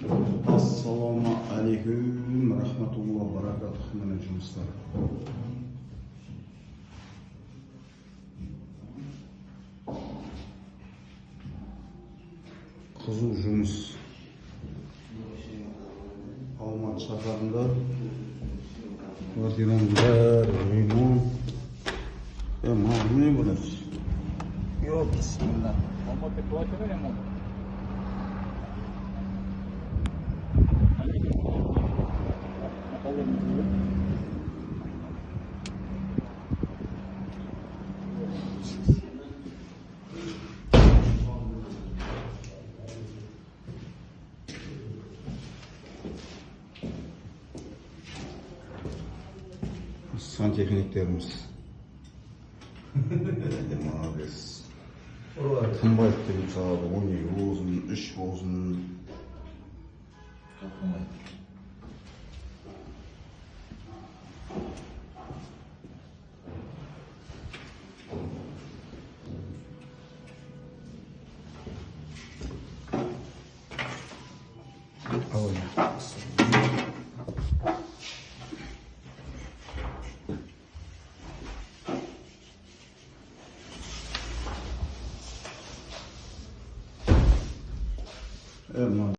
Assalomu alaykum rahmatullohi va barakatuh. Mana жұмыстар. Қызу жұмыс. Алматы шаһарында квартираның бәрі ремонт. Маған не болады? Yok, bismillah. Алматы квартира ремонт. Santexniklerimiz. Молодец. Қымбат деп сағады 12 болсын, 3 болсын.